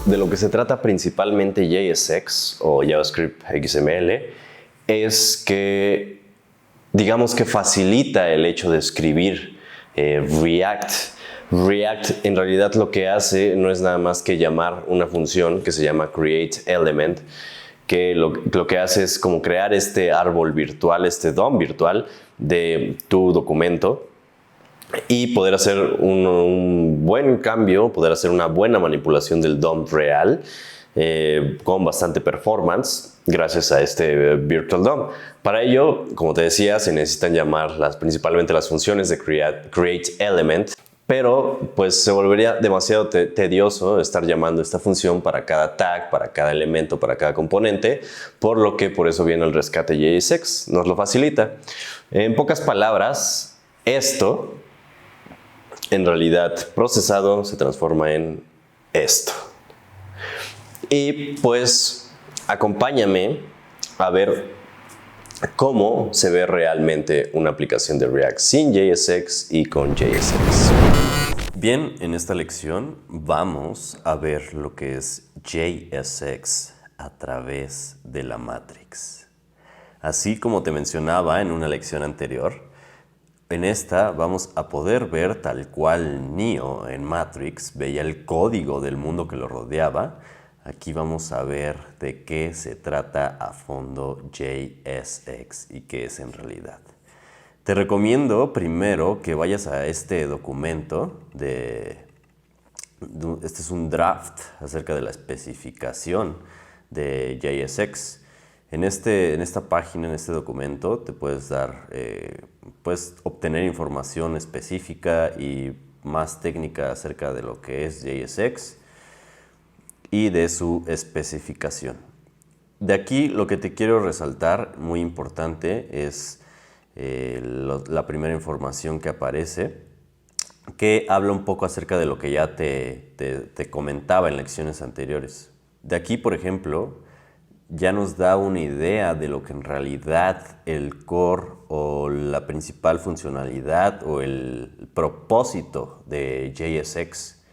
de lo que se trata principalmente JSX o JavaScript XML es que, digamos que facilita el hecho de escribir React. React en realidad lo que hace no es nada más que llamar una función que se llama createElement, que lo que hace es como crear este árbol virtual, este DOM virtual de tu documento y poder hacer un buen cambio, poder hacer una buena manipulación del DOM real con bastante performance gracias a este Virtual DOM. Para ello, como te decía, se necesitan llamar principalmente las funciones de createElement, pero pues se volvería demasiado tedioso estar llamando esta función para cada tag, para cada elemento, para cada componente, por eso viene el rescate JSX, nos lo facilita. En pocas palabras, esto en realidad procesado se transforma en esto. Y pues acompáñame a ver cómo se ve realmente una aplicación de React sin JSX y con JSX. Bien, en esta lección vamos a ver lo que es JSX a través de la Matrix. Así como te mencionaba en una lección anterior, en esta vamos a poder ver tal cual Neo en Matrix veía el código del mundo que lo rodeaba. Aquí vamos a ver de qué se trata a fondo JSX y qué es en realidad. Te recomiendo primero que vayas a este documento. Este es un draft acerca de la especificación de JSX. En esta página, en este documento, te puedes obtener información específica y más técnica acerca de lo que es JSX y de su especificación. De aquí lo que te quiero resaltar, muy importante, es la primera información que aparece, que habla un poco acerca de lo que ya te comentaba en lecciones anteriores. De aquí, por ejemplo, ya nos da una idea de lo que en realidad el core o la principal funcionalidad o el propósito de JSX,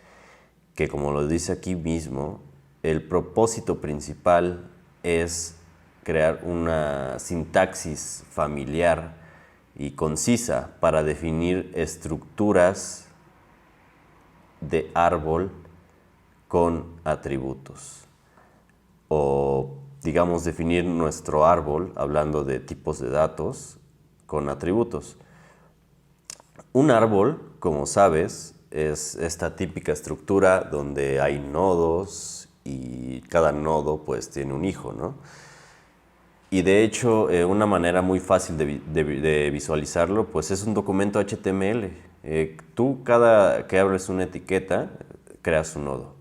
que como lo dice aquí mismo, el propósito principal es crear una sintaxis familiar y concisa para definir estructuras de árbol con atributos. O digamos definir nuestro árbol hablando de tipos de datos con atributos. Un árbol, como sabes, es esta típica estructura donde hay nodos y cada nodo pues tiene un hijo, ¿no? Y de hecho, una manera muy fácil de visualizarlo pues es un documento HTML. Tú cada que abres una etiqueta creas un nodo.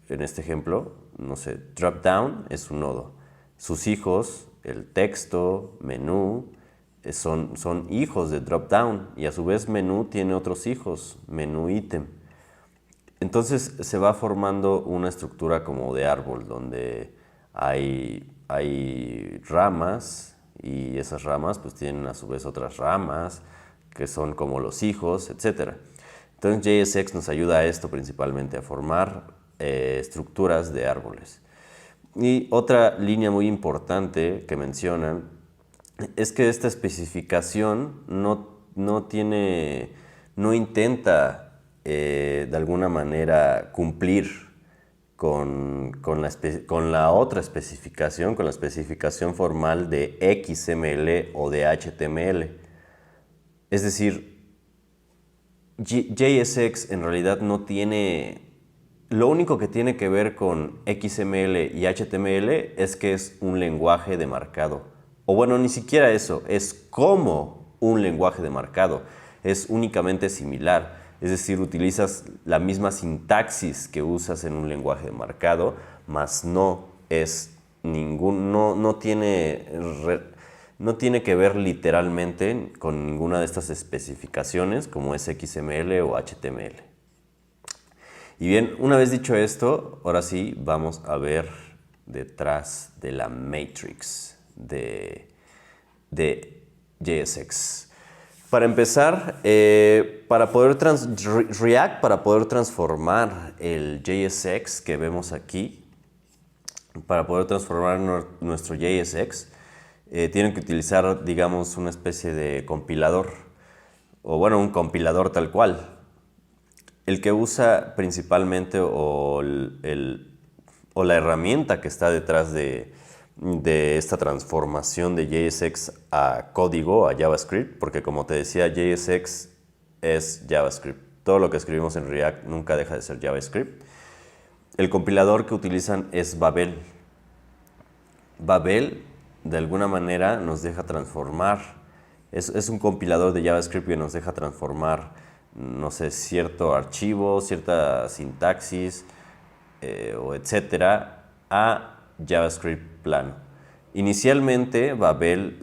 En este ejemplo, no sé, dropdown es un nodo. Sus hijos, el texto, menú, son hijos de dropdown y a su vez menú tiene otros hijos, menú ítem. Entonces se va formando una estructura como de árbol donde hay ramas y esas ramas pues tienen a su vez otras ramas que son como los hijos, etc. Entonces JSX nos ayuda a esto principalmente, a formar estructuras de árboles. Y otra línea muy importante que mencionan es que esta especificación no intenta de alguna manera cumplir con la otra especificación, con la especificación formal de XML o de HTML. Es decir, JSX en realidad no tiene... Lo único que tiene que ver con XML y HTML es que es un lenguaje de marcado. O bueno, ni siquiera eso, es como un lenguaje de marcado. Es únicamente similar. Es decir, utilizas la misma sintaxis que usas en un lenguaje de marcado, mas no tiene que ver literalmente con ninguna de estas especificaciones como es XML o HTML. Y bien, una vez dicho esto, ahora sí vamos a ver detrás de la matrix de JSX. Para empezar, React, para poder transformar el JSX que vemos aquí, para poder transformar nuestro JSX, tienen que utilizar, digamos, una especie de compilador, o bueno, un compilador tal cual. El que usa principalmente o la herramienta que está detrás de esta transformación de JSX a código, a JavaScript, porque como te decía, JSX es JavaScript. Todo lo que escribimos en React nunca deja de ser JavaScript. El compilador que utilizan es Babel. Babel, de alguna manera, nos deja transformar. Es un compilador de JavaScript que nos deja transformar, no sé, cierto archivo, cierta sintaxis, o etcétera, a JavaScript plano. Inicialmente, Babel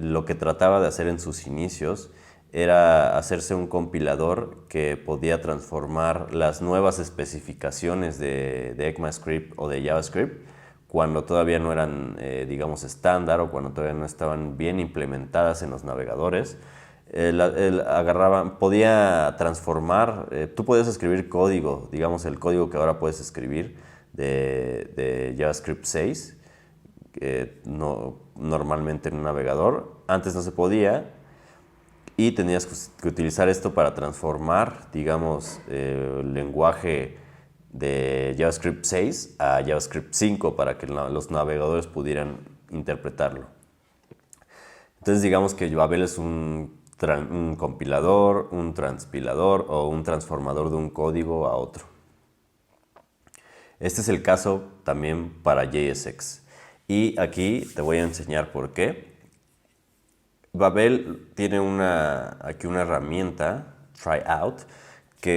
lo que trataba de hacer en sus inicios era hacerse un compilador que podía transformar las nuevas especificaciones de ECMAScript o de JavaScript cuando todavía no eran, digamos, estándar o cuando todavía no estaban bien implementadas en los navegadores. Podía transformar, tú podías escribir código, digamos el código que ahora puedes escribir de JavaScript 6, normalmente en un navegador. Antes no se podía y tenías que utilizar esto para transformar, digamos, el lenguaje de JavaScript 6 a JavaScript 5 para que los navegadores pudieran interpretarlo. Entonces digamos que Babel es un compilador, un transpilador o un transformador de un código a otro. Este es el caso también para JSX. Y aquí te voy a enseñar por qué. Babel tiene aquí una herramienta, Tryout,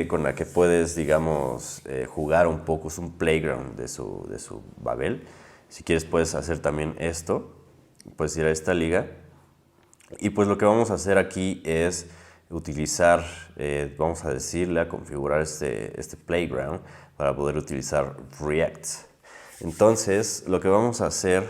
con la que puedes, digamos, jugar un poco. Es un playground de su Babel. Si quieres puedes hacer también esto. Puedes ir a esta liga. Y pues lo que vamos a hacer aquí es utilizar, vamos a decirle, a configurar este playground para poder utilizar React. Entonces, lo que vamos a hacer